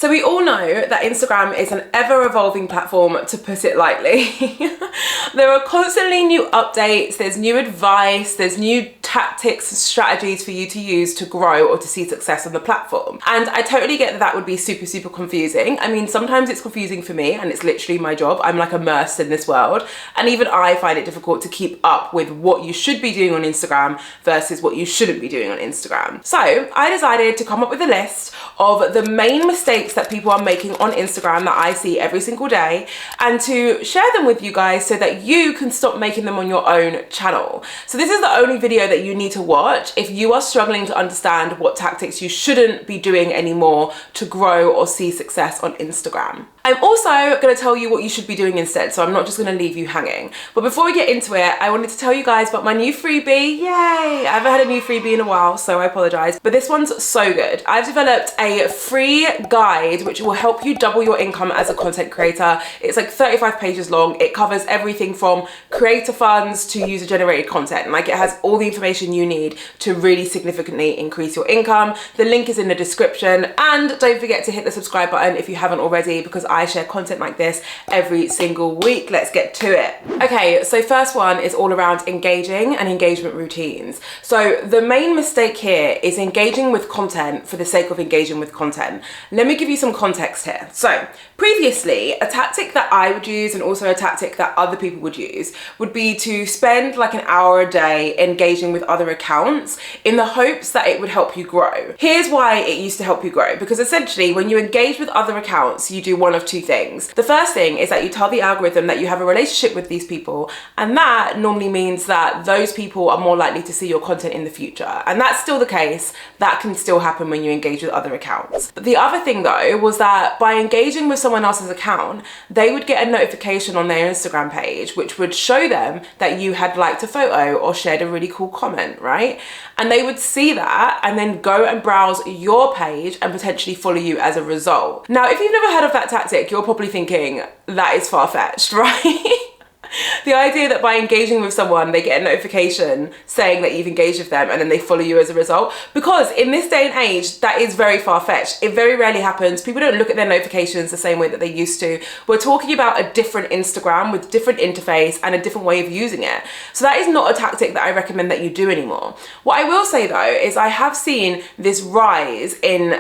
So we all know that Instagram is an ever-evolving platform, to put it lightly. There are constantly new updates, there's new advice, there's new tactics and strategies for you to use to grow or to see success on the platform. And I totally get that that would be super, super confusing. I mean, sometimes it's confusing for me and it's literally my job. I'm like immersed in this world. And even I find it difficult to keep up with what you should be doing on Instagram versus what you shouldn't be doing on Instagram. So I decided to come up with a list of the main mistakes that people are making on Instagram that I see every single day, and to share them with you guys so that you can stop making them on your own channel. So this is the only video that you need to watch if you are struggling to understand what tactics you shouldn't be doing anymore to grow or see success on Instagram. I'm also going to tell you what you should be doing instead, so I'm not just going to leave you hanging. But before we get into it, I wanted to tell you guys about my new freebie. Yay! I haven't had a new freebie in a while, so I apologize. But this one's so good. I've developed a free guide which will help you double your income as a content creator. It's like 35 pages long. It covers everything from creator funds to user-generated content. Like, it has all the information you need to really significantly increase your income. The link is in the description, and don't forget to hit the subscribe button if you haven't already, because I share content like this every single week. Let's get to it. Okay, so first one is all around engaging and engagement routines. So the main mistake here is engaging with content for the sake of engaging with content. Let me give you some context here. So previously, a tactic that I would use, and also a tactic that other people would use, would be to spend like an hour a day engaging with other accounts in the hopes that it would help you grow. Here's why it used to help you grow, because essentially when you engage with other accounts, you do one of two things. The first thing is that you tell the algorithm that you have a relationship with these people, and that normally means that those people are more likely to see your content in the future. And that's still the case. That can still happen when you engage with other accounts. But the other thing though was that by engaging with someone else's account, they would get a notification on their Instagram page which would show them that you had liked a photo or shared a really cool comment, right? And they would see that and then go and browse your page and potentially follow you as a result. Now, if you've never heard of that tactic, you're probably thinking that is far-fetched, right? The idea that by engaging with someone, they get a notification saying that you've engaged with them and then they follow you as a result. Because in this day and age, that is very far-fetched. It very rarely happens. People don't look at their notifications the same way that they used to. We're talking about a different Instagram with different interface and a different way of using it. So that is not a tactic that I recommend that you do anymore. What I will say though, is I have seen this rise in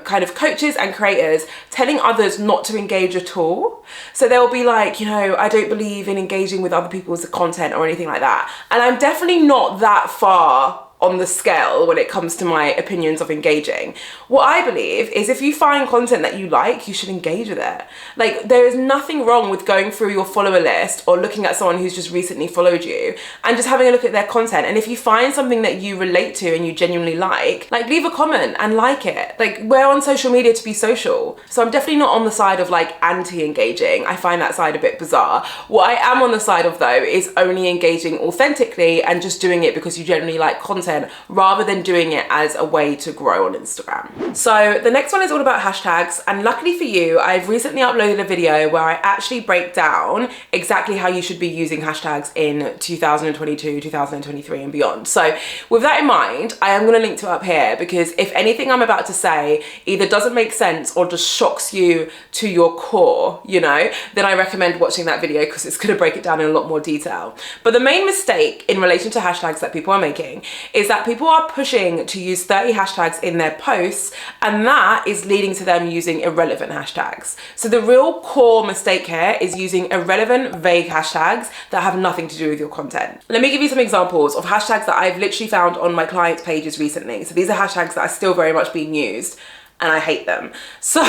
kind of coaches and creators telling others not to engage at all. So they'll be like, you know, I don't believe in engaging with other people's content or anything like that. And I'm definitely not that far on the scale when it comes to my opinions of engaging. What I believe is if you find content that you like, you should engage with it. Like, there is nothing wrong with going through your follower list or looking at someone who's just recently followed you and just having a look at their content. And if you find something that you relate to and you genuinely like leave a comment and like it. Like, we're on social media to be social. So I'm definitely not on the side of like anti-engaging. I find that side a bit bizarre. What I am on the side of though is only engaging authentically and just doing it because you generally like content, rather than doing it as a way to grow on Instagram. So the next one is all about hashtags, and luckily for you, I've recently uploaded a video where I actually break down exactly how you should be using hashtags in 2022, 2023 and beyond. So with that in mind, I am going to link to it up here, because if anything I'm about to say either doesn't make sense or just shocks you to your core, you know, then I recommend watching that video because it's going to break it down in a lot more detail. But the main mistake in relation to hashtags that people are making is that people are pushing to use 30 hashtags in their posts, and that is leading to them using irrelevant hashtags. So the real core mistake here is using irrelevant, vague hashtags that have nothing to do with your content. Let me give you some examples of hashtags that I've literally found on my clients' pages recently. So these are hashtags that are still very much being used, and I hate them. So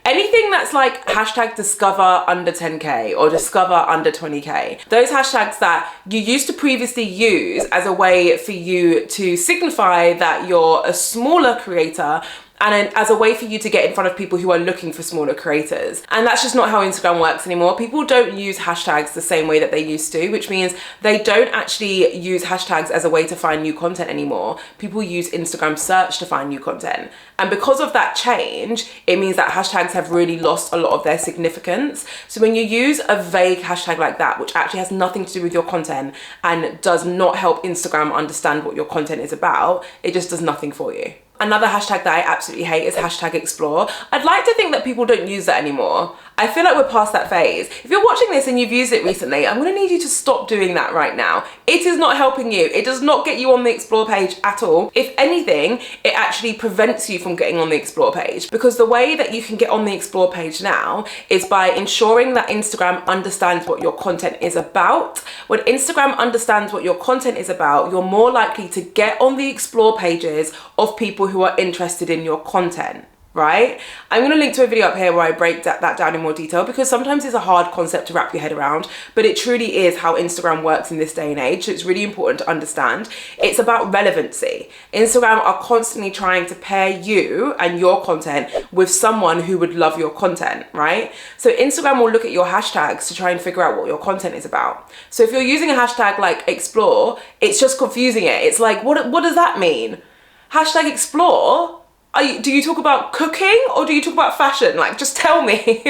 anything that's like hashtag discover under 10K or discover under 20K, those hashtags that you used to previously use as a way for you to signify that you're a smaller creator, and as a way for you to get in front of people who are looking for smaller creators. And that's just not how Instagram works anymore. People don't use hashtags the same way that they used to, which means they don't actually use hashtags as a way to find new content anymore. People use Instagram search to find new content. And because of that change, it means that hashtags have really lost a lot of their significance. So when you use a vague hashtag like that, which actually has nothing to do with your content and does not help Instagram understand what your content is about, it just does nothing for you. Another hashtag that I absolutely hate is hashtag explore. I'd like to think that people don't use that anymore. I feel like we're past that phase. If you're watching this and you've used it recently, I'm gonna need you to stop doing that right now. It is not helping you. It does not get you on the explore page at all. If anything, it actually prevents you from getting on the explore page, because the way that you can get on the explore page now is by ensuring that Instagram understands what your content is about. When Instagram understands what your content is about, you're more likely to get on the explore pages of people who are interested in your content, right? I'm going to link to a video up here where I break that down in more detail, because sometimes it's a hard concept to wrap your head around, but it truly is how Instagram works in this day and age. So it's really important to understand. It's about relevancy. Instagram are constantly trying to pair you and your content with someone who would love your content, right? So Instagram will look at your hashtags to try and figure out what your content is about. So if you're using a hashtag like explore, it's just confusing it. It's like, what does that mean? Hashtag explore? Do you talk about cooking or do you talk about fashion? Like, just tell me.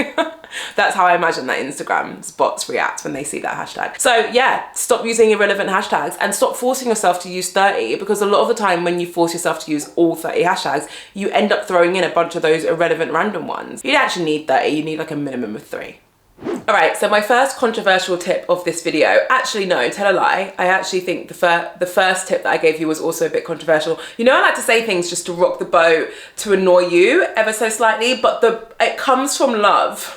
That's how I imagine that Instagram's bots react when they see that hashtag. So yeah, stop using irrelevant hashtags and stop forcing yourself to use 30, because a lot of the time when you force yourself to use all 30 hashtags, you end up throwing in a bunch of those irrelevant random ones. You don't actually need 30, you need like a minimum of 3. All right, so my first controversial tip of this video, actually no, tell a lie. I actually think the first tip that I gave you was also a bit controversial. You know, I like to say things just to rock the boat, to annoy you ever so slightly, but it comes from love.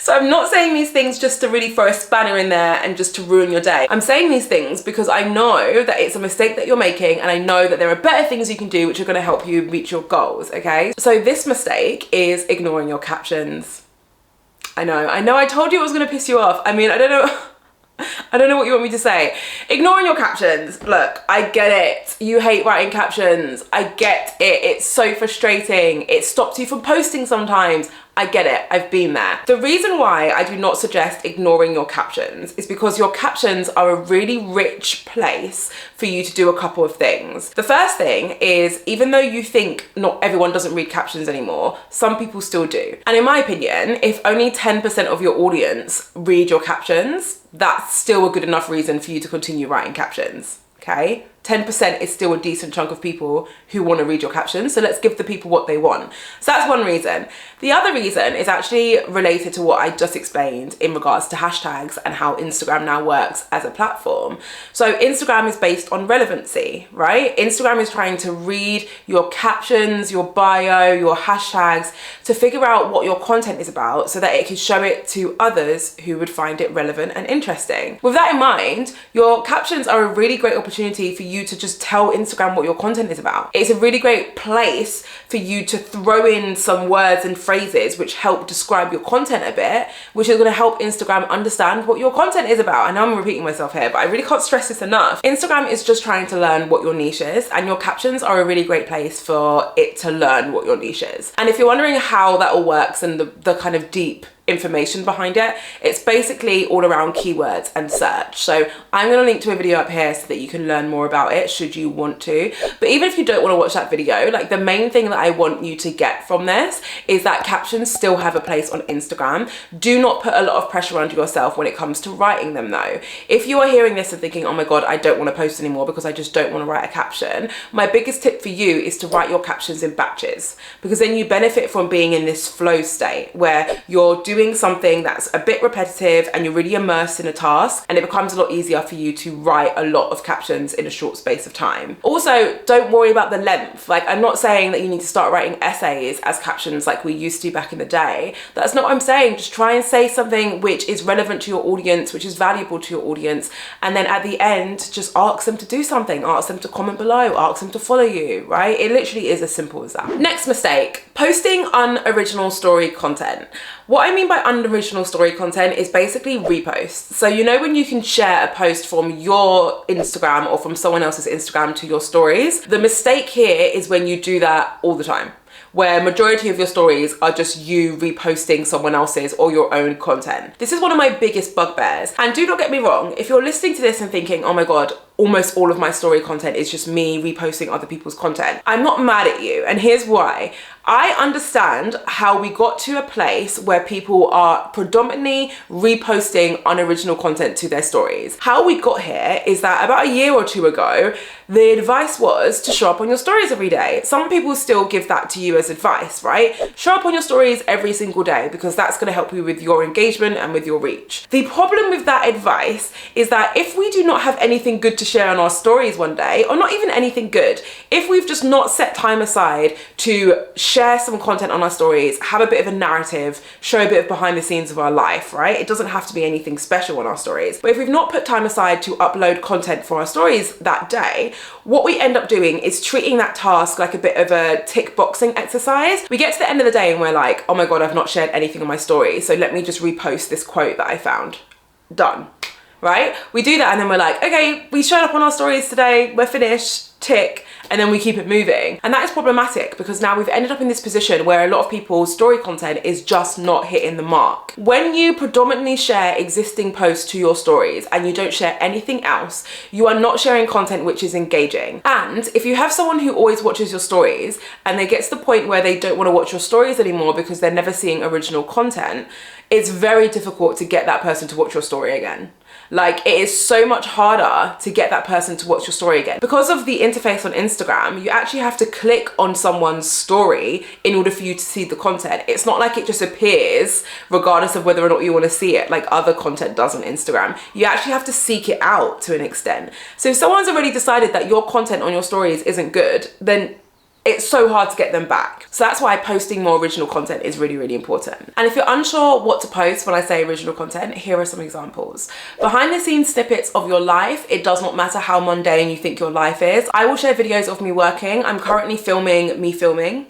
So I'm not saying these things just to really throw a spanner in there and just to ruin your day. I'm saying these things because I know that it's a mistake that you're making, and I know that there are better things you can do which are going to help you reach your goals, okay? So this mistake is ignoring your captions. I know, I told you it was gonna piss you off. I mean, I don't know what you want me to say. Ignoring your captions. Look, I get it. You hate writing captions. I get it. It's so frustrating. It stops you from posting sometimes. I get it, I've been there. The reason why I do not suggest ignoring your captions is because your captions are a really rich place for you to do a couple of things. The first thing is, even though you think not everyone doesn't read captions anymore, some people still do. And in my opinion, if only 10% of your audience read your captions, that's still a good enough reason for you to continue writing captions, okay? 10% is still a decent chunk of people who want to read your captions, so let's give the people what they want. So that's one reason. The other reason is actually related to what I just explained in regards to hashtags and how Instagram now works as a platform. So Instagram is based on relevancy, right? Instagram is trying to read your captions, your bio, your hashtags to figure out what your content is about so that it can show it to others who would find it relevant and interesting. With that in mind, your captions are a really great opportunity for you to just tell Instagram what your content is about. It's a really great place for you to throw in some words and phrases which help describe your content a bit, which is going to help Instagram understand what your content is about. I know I'm repeating myself here, but I really can't stress this enough. Instagram is just trying to learn what your niche is, and your captions are a really great place for it to learn what your niche is. And if you're wondering how that all works and the kind of deep information behind it, it's basically all around keywords and search. So I'm going to link to a video up here so that you can learn more about it should you want to. But even if you don't want to watch that video, like, the main thing that I want you to get from this is that captions still have a place on Instagram. Do not put a lot of pressure onto yourself when it comes to writing them though. If you are hearing this and thinking, oh my god, I don't want to post anymore because I just don't want to write a caption, my biggest tip for you is to write your captions in batches, because then you benefit from being in this flow state where you're doing something that's a bit repetitive and you're really immersed in a task, and it becomes a lot easier for you to write a lot of captions in a short space of time. Also, don't worry about the length. Like, I'm not saying that you need to start writing essays as captions like we used to back in the day. That's not what I'm saying. Just try and say something which is relevant to your audience, which is valuable to your audience, and then at the end just ask them to do something. Ask them to comment below, ask them to follow you, right? It literally is as simple as that. Next mistake, posting unoriginal story content. What I mean by unoriginal story content is basically reposts. So you know when you can share a post from your Instagram or from someone else's Instagram to your stories? The mistake here is when you do that all the time, where majority of your stories are just you reposting someone else's or your own content. This is one of my biggest bugbears. And do not get me wrong, if you're listening to this and thinking, oh my god, almost all of my story content is just me reposting other people's content. I'm not mad at you, and here's why. I understand how we got to a place where people are predominantly reposting unoriginal content to their stories. How we got here is that about a year or two ago, the advice was to show up on your stories every day. Some people still give that to you as advice, right? Show up on your stories every single day because that's going to help you with your engagement and with your reach. The problem with that advice is that if we do not have anything good to share on our stories one day, or not even anything good, if we've just not set time aside to share some content on our stories, have a bit of a narrative, show a bit of behind the scenes of our life, right? It doesn't have to be anything special on our stories. But if we've not put time aside to upload content for our stories that day, what we end up doing is treating that task like a bit of a tick boxing exercise. We get to the end of the day and we're like, oh my God, I've not shared anything on my story. So let me just repost this quote that I found. Done. Right? We do that and then we're like, okay, we showed up on our stories today, we're finished, tick, and then we keep it moving. And that is problematic because now we've ended up in this position where a lot of people's story content is just not hitting the mark. When you predominantly share existing posts to your stories and you don't share anything else, you are not sharing content which is engaging. And if you have someone who always watches your stories and they get to the point where they don't want to watch your stories anymore because they're never seeing original content, it's very difficult to get that person to watch your story again. Like, it is so much harder to get that person to watch your story again. Because of the interface on Instagram, you actually have to click on someone's story in order for you to see the content. It's not like it just appears regardless of whether or not you want to see it, like other content does on Instagram. You actually have to seek it out to an extent. So if someone's already decided that your content on your stories isn't good, then it's so hard to get them back. So that's why posting more original content is really, really important. And if you're unsure what to post when I say original content, here are some examples. Behind the scenes snippets of your life. It does not matter how mundane you think your life is. I will share videos of me working. I'm currently filming me filming.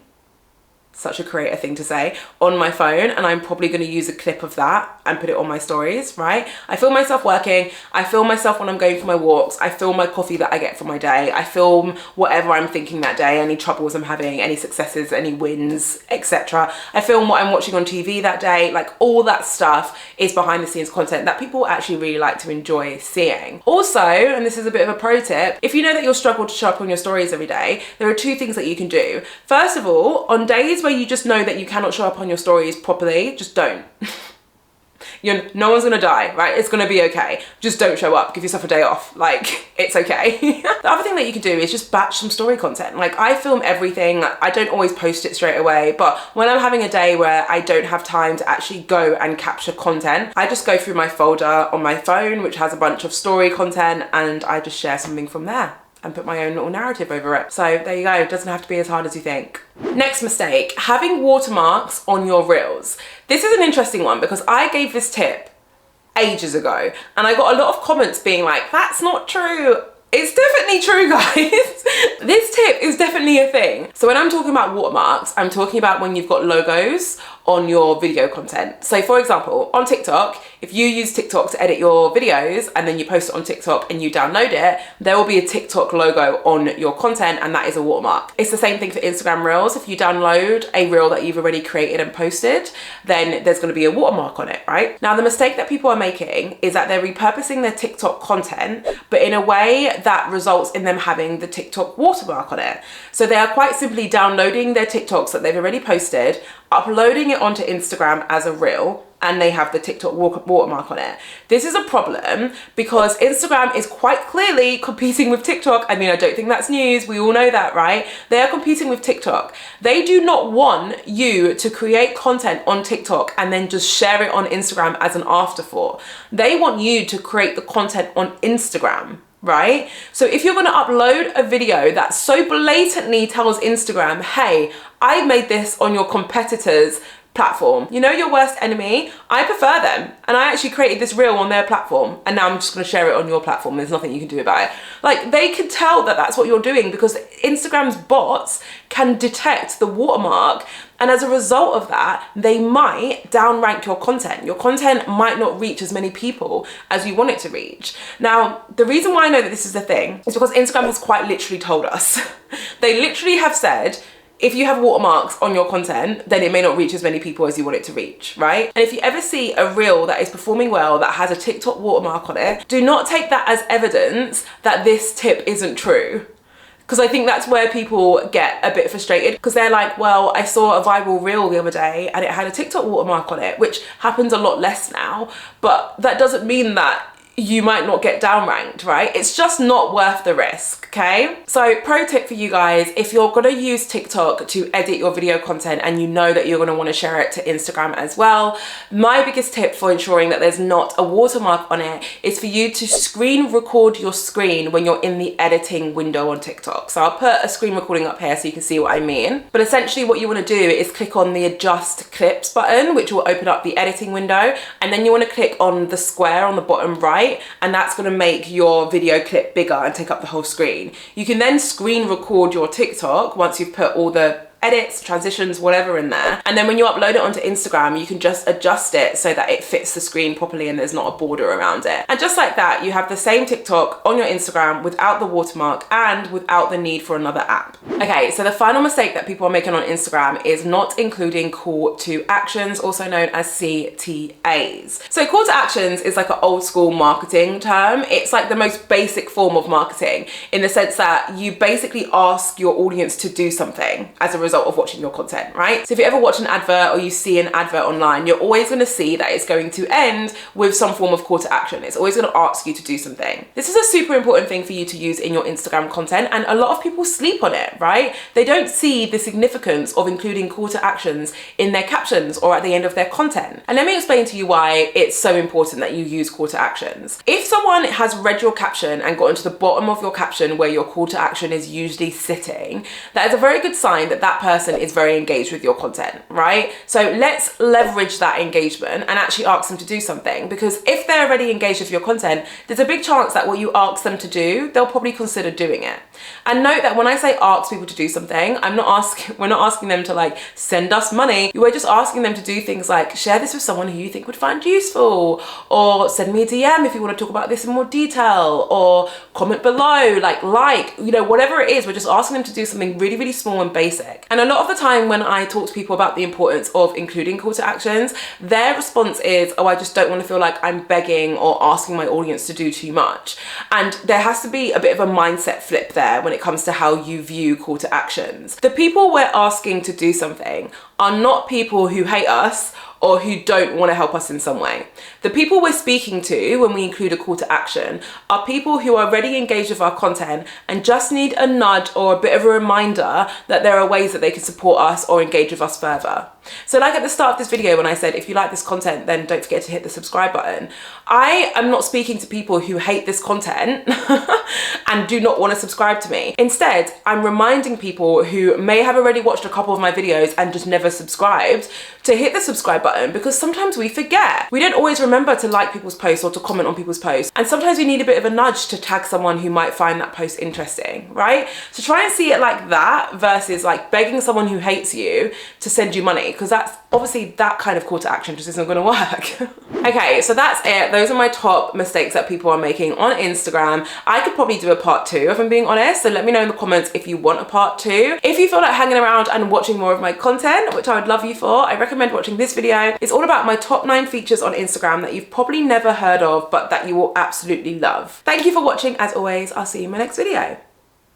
Such a creative thing to say, on my phone, and I'm probably going to use a clip of that and put it on my stories, right? I film myself working, I film myself when I'm going for my walks, I film my coffee that I get for my day, I film whatever I'm thinking that day, any troubles I'm having, any successes, any wins, etc. I film what I'm watching on TV that day. Like, all that stuff is behind the scenes content that people actually really like to enjoy seeing. Also, and this is a bit of a pro tip, if you know that you'll struggle to show up on your stories every day, there are two things that you can do. First of all, on days where you just know that you cannot show up on your stories properly, just don't. No one's gonna die, right? It's gonna be okay. Just don't show up, give yourself a day off. Like, it's okay. The other thing that you can do is just batch some story content. Like, I film everything. I don't always post it straight away, but when I'm having a day where I don't have time to actually go and capture content, I just go through my folder on my phone, which has a bunch of story content, and I just share something from there and put my own little narrative over it. So there you go, it doesn't have to be as hard as you think. Next mistake, having watermarks on your reels. This is an interesting one because I gave this tip ages ago and I got a lot of comments being like, that's not true. It's definitely true, guys. This tip is definitely a thing. So when I'm talking about watermarks, I'm talking about when you've got logos on your video content. So for example, on TikTok, if you use TikTok to edit your videos and then you post it on TikTok and you download it, there will be a TikTok logo on your content and that is a watermark. It's the same thing for Instagram Reels. If you download a reel that you've already created and posted, then there's gonna be a watermark on it, right? Now, the mistake that people are making is that they're repurposing their TikTok content, but in a way that results in them having the TikTok watermark on it. So they are quite simply downloading their TikToks that they've already posted, uploading it onto Instagram as a reel, and they have the TikTok watermark on it. This is a problem because Instagram is quite clearly competing with TikTok. I mean, I don't think that's news. We all know that, right? They are competing with TikTok. They do not want you to create content on TikTok and then just share it on Instagram as an afterthought. They want you to create the content on Instagram, right? So if you're gonna upload a video that so blatantly tells Instagram, hey, I made this on your competitor's platform, you know, your worst enemy, I prefer them and I actually created this reel on their platform and now I'm just going to share it on your platform. There's nothing you can do about it. Like, they could tell that that's what you're doing because Instagram's bots can detect the watermark, and as a result of that, they might downrank your content. Your content might not reach as many people as you want it to reach. Now, the reason why I know that this is the thing is because Instagram has quite literally told us. They literally have said, if you have watermarks on your content, then it may not reach as many people as you want it to reach, right? And if you ever see a reel that is performing well that has a TikTok watermark on it, do not take that as evidence that this tip isn't true. Because I think that's where people get a bit frustrated, because they're like, well, I saw a viral reel the other day and it had a TikTok watermark on it, which happens a lot less now, but that doesn't mean that you might not get downranked, right? It's just not worth the risk, okay? So pro tip for you guys, if you're gonna use TikTok to edit your video content and you know that you're gonna wanna share it to Instagram as well, my biggest tip for ensuring that there's not a watermark on it is for you to screen record your screen when you're in the editing window on TikTok. So I'll put a screen recording up here so you can see what I mean. But essentially what you wanna do is click on the adjust clips button, which will open up the editing window. And then you wanna click on the square on the bottom right, and that's going to make your video clip bigger and take up the whole screen. You can then screen record your TikTok once you've put all the edits, transitions, whatever in there. And then when you upload it onto Instagram, you can just adjust it so that it fits the screen properly and there's not a border around it. And just like that, you have the same TikTok on your Instagram without the watermark and without the need for another app. Okay, so the final mistake that people are making on Instagram is not including call to actions, also known as CTAs. So call to actions is like an old school marketing term. It's like the most basic form of marketing in the sense that you basically ask your audience to do something as a result of watching your content, right? So if you ever watch an advert or you see an advert online, you're always going to see that it's going to end with some form of call to action. It's always going to ask you to do something. This is a super important thing for you to use in your Instagram content, and a lot of people sleep on it, right? They don't see the significance of including call to actions in their captions or at the end of their content. And let me explain to you why it's so important that you use call to actions. If someone has read your caption and gotten to the bottom of your caption where your call to action is usually sitting, that is a very good sign that that person is very engaged with your content, right? So let's leverage that engagement and actually ask them to do something, because if they're already engaged with your content, there's a big chance that what you ask them to do, they'll probably consider doing it. And note that when I say ask people to do something, we're not asking them to like send us money. We're just asking them to do things like share this with someone who you think would find useful, or send me a DM if you want to talk about this in more detail, or comment below, you know, whatever it is. We're just asking them to do something really, really small and basic. And a lot of the time when I talk to people about the importance of including call to actions, their response is, oh, I just don't want to feel like I'm begging or asking my audience to do too much. And there has to be a bit of a mindset flip there when it comes to how you view call to actions. The people we're asking to do something are not people who hate us or who don't want to help us in some way. The people we're speaking to when we include a call to action are people who are already engaged with our content and just need a nudge or a bit of a reminder that there are ways that they can support us or engage with us further. So like at the start of this video when I said, if you like this content, then don't forget to hit the subscribe button. I am not speaking to people who hate this content and do not want to subscribe to me. Instead, I'm reminding people who may have already watched a couple of my videos and just never subscribed to hit the subscribe button, because sometimes we forget. We don't always remember to like people's posts or to comment on people's posts. And sometimes we need a bit of a nudge to tag someone who might find that post interesting, right? So try and see it like that versus like begging someone who hates you to send you money, because that's obviously that kind of call to action just isn't going to work. Okay, so that's it. Those are my top mistakes that people are making on Instagram. I could probably do a part 2 if I'm being honest, so let me know in the comments if you want a part 2. If you feel like hanging around and watching more of my content, which I would love you for, I recommend watching this video. It's all about my top 9 features on Instagram that you've probably never heard of but that you will absolutely love. Thank you for watching. As always, I'll see you in my next video.